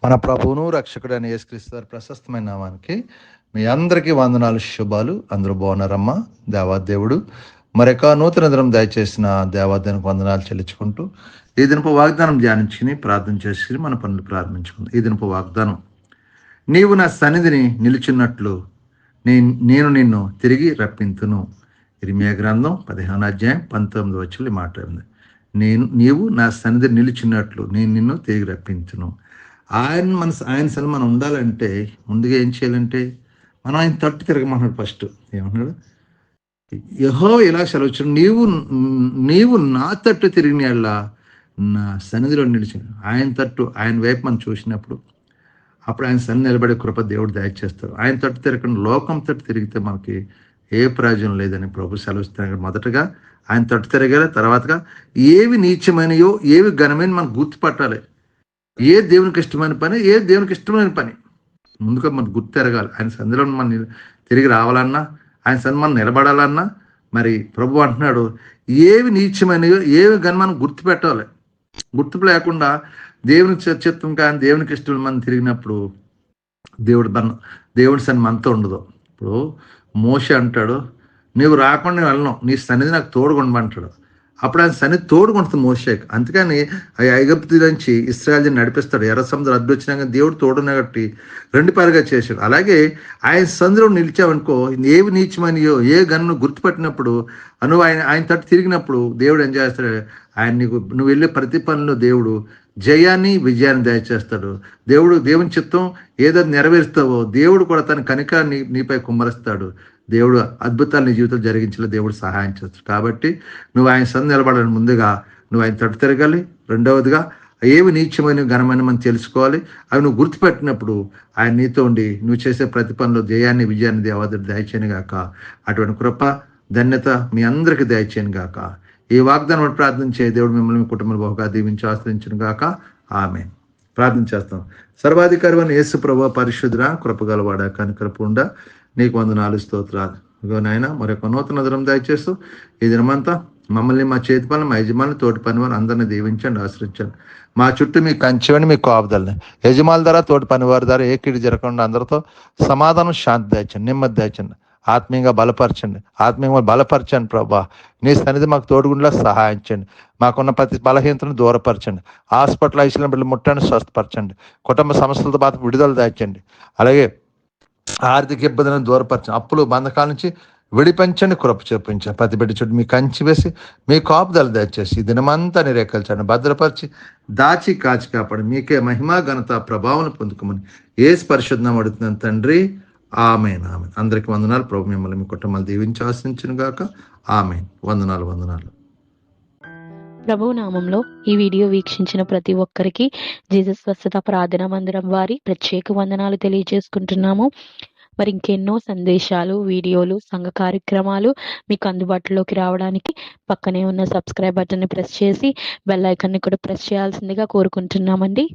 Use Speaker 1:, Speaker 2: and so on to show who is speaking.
Speaker 1: మన ప్రభువును రక్షకుడైన యేసుక్రీస్తు వారి ప్రశస్తమైన నామానికి మీ అందరికీ వందనాలు, శుభాలు. అందరూ బాగున్నారమ్మా? దేవాదేవుడు మరొక నూతన దినం దయచేసిన దేవాదేవునికి వందనాలు చెల్లించుకుంటూ ఈ దినపు వాగ్దానం ధ్యానించుకుని ప్రార్థన చేసుకుని మన పనులు ప్రారంభించుకుందాం. ఈ దినపు వాగ్దానం: నీవు నా సన్నిధిని నిలిచినట్లు నేను నిన్ను తిరిగి రప్పింతును. ఇర్మీయా గ్రంథం 15:19 మాట్లాడింది. నీవు నా సన్నిధి నిలిచినట్లు నేను నిన్ను తిరిగి రప్పించును. ఆయన సన్నిధి మనం ఉండాలంటే ముందుగా ఏం చేయాలంటే మనం ఆయన తట్టు తిరగమన్నాడు. ఫస్ట్ ఏమన్నాడు? యెహోవా ఇలా సెలవుచ్చు, నీవు నా తట్టు తిరిగిన నా సన్నిధిలో నిలిచి ఆయన తట్టు, ఆయన వైపు మనం చూసినప్పుడు అప్పుడు ఆయన సన్నిధి నిలబడే కృప దేవుడు దయచేస్తారు. ఆయన తట్టు తిరగకుండా లోకం తట్టు తిరిగితే మనకి ఏ ప్రయోజనం లేదని ప్రభు సెలవుస్తున్నాడు. మొదటగా ఆయన తట్టు తిరగాలి, తర్వాతగా ఏవి నీచమైనయో ఏవి ఘనమైన మనం గుర్తుపట్టాలి. ఏ దేవునికి ఇష్టమైన పని, ఏ దేవునికి ఇష్టమైన పని ముందుగా మనం గుర్తు తిరగాలి. ఆయన సన్నిధిలో మనం తిరిగి రావాలన్నా, ఆయన సన్నిధి మనం నిలబడాలన్నా మరి ప్రభు అంటున్నాడు, ఏవి నీచమైనయో ఏవి ఘన మనం గుర్తుపెట్టాలి. గుర్తుపు లేకుండా దేవునికి చిత్తం కానీ దేవునికి ఇష్టం మనం తిరిగినప్పుడు దేవుడి సన్నిధి మనతో ఉండదు. ఇప్పుడు మోషే అంటాడు, నీవు రాకుండా వెళ్ళను, నీ సన్నిధి నాకు తోడుకొండమంటాడు. అప్పుడు ఆయన సన్నిధి తోడుకుంటుంది మోషేకి. అందుకని ఐగుప్తు నుంచి ఇశ్రాయేలుని నడిపిస్తాడు. ఎర్ర సముద్రం అడ్డు వచ్చినాక దేవుడు తోడున కట్టి 2 పాలుగా చేశాడు. అలాగే ఆయన సన్నిధిలో నిలిచావనుకో, ఏవి నీచమనియో ఏ గన్ను గుర్తుపట్టినప్పుడు నువ్వు ఆయన తట్టు తిరిగినప్పుడు దేవుడు ఏం చేస్తాడు? ఆయన నువ్వు వెళ్ళే ప్రతి పనిలో దేవుడు జయాన్ని విజయాన్ని దయచేస్తాడు. దేవుని చిత్తం ఏదో నెరవేరుస్తావో దేవుడు కూడా తన కనికరాన్ని నీపై కుమ్మరిస్తాడు. దేవుడు అద్భుతాలు నీ జీవితంలో జరిగించేలా దేవుడు సహాయం చేస్తాడు. కాబట్టి నువ్వు ఆయన సన్నిధి నిలబడాలని ముందుగా నువ్వు ఆయన తట్టు తిరగాలి. రెండవదిగా ఏవి నీచమైన ఘనమైన మనం తెలుసుకోవాలి. అవి నువ్వు గుర్తుపెట్టినప్పుడు ఆయన నీతో ఉండి నువ్వు చేసే ప్రతి పనిలో జయాన్ని విజయాన్ని దేవతడు దయచేయను గాక. అటువంటి కృప ధన్యత మీ అందరికీ దయచేయను గాక. ఈ వాగ్దానం ప్రార్థించే దేవుడు మిమ్మల్ని మీ కుటుంబాలు బహుగా దీవించి ఆశ్రయించను గాక. ఆమేన్. ప్రార్థన చేస్తాం. సర్వాధికారి అని యేసు ప్రభువా, పరిశుద్ధుడా, కృపగలవాడ, కనికరపుండా, నీకు వందనాలు, స్తోత్రాలు. ఇగో నాయన మరొక నూతన దినం దయచేస్తూ ఈ దినమంతా మమ్మల్ని, మా చేతి పనులు, మా యజమానులు, తోటి పని వారు అందరినీ దీవించండి, ఆశ్రయించండి. మా చుట్టూ మీ కంచెని, మీ కాపుదలని, యజమానుల ద్వారా, తోటి పనివారి ద్వారా ఏ కీడు జరగకుండా అందరితో సమాధానం, శాంతి దయచండి, నెమ్మది దయచండి. ఆత్మీయంగా బలపరచండి ప్రభా. నీ సన్నిధి మాకు తోడుగుండా సహాయం చేయండి. మాకున్న ప్రతి బలహీనతను దూరపరచండి. హాస్పిటల్ ఐసీలో బిడ్డలు ముట్టండి, స్వస్థపరచండి. కుటుంబ సమస్యలతో పాటు విడుదల దాచండి. అలాగే ఆర్థిక ఇబ్బందులను దూరపరచండి. అప్పులు బంధకాల నుంచి విడిపించండి, కృప చూపించండి. ప్రతి బిడ్డ చుట్టూ మీ కంచి వేసి మీ కాపుదలు దయచేసి ఈ దినమంతా నిరేకల్చండి, భద్రపరిచి దాచి కాచి కాపాడి మీకే మహిమా ఘనత ప్రభావం పొందుకోమని యేసు పరిశుద్ధం అడుగుతున్నాను తండ్రి. ఆమేన్. అందరికి వందనాలు. ప్రభు మిమ్మల్ని, మీ కుటుంబాలు దీవించి ఆశించును గాక. ఆమేన్. వందనాలు.
Speaker 2: ప్రభు నామంలో ఈ వీడియో వీక్షించిన ప్రతి ఒక్కరికి జీసస్ స్వస్థత ప్రార్థనా మందిరం వారి ప్రత్యేక వందనాలు తెలియజేసుకుంటున్నాము. మరి ఇంకెన్నో సందేశాలు, వీడియోలు, సంఘ కార్యక్రమాలు మీకు అందుబాటులోకి రావడానికి పక్కనే ఉన్న సబ్స్క్రైబ్ బటన్ని ప్రెస్ చేసి బెల్ ఐకాన్ని కూడా ప్రెస్ చేయాల్సిందిగా కోరుకుంటున్నామండి.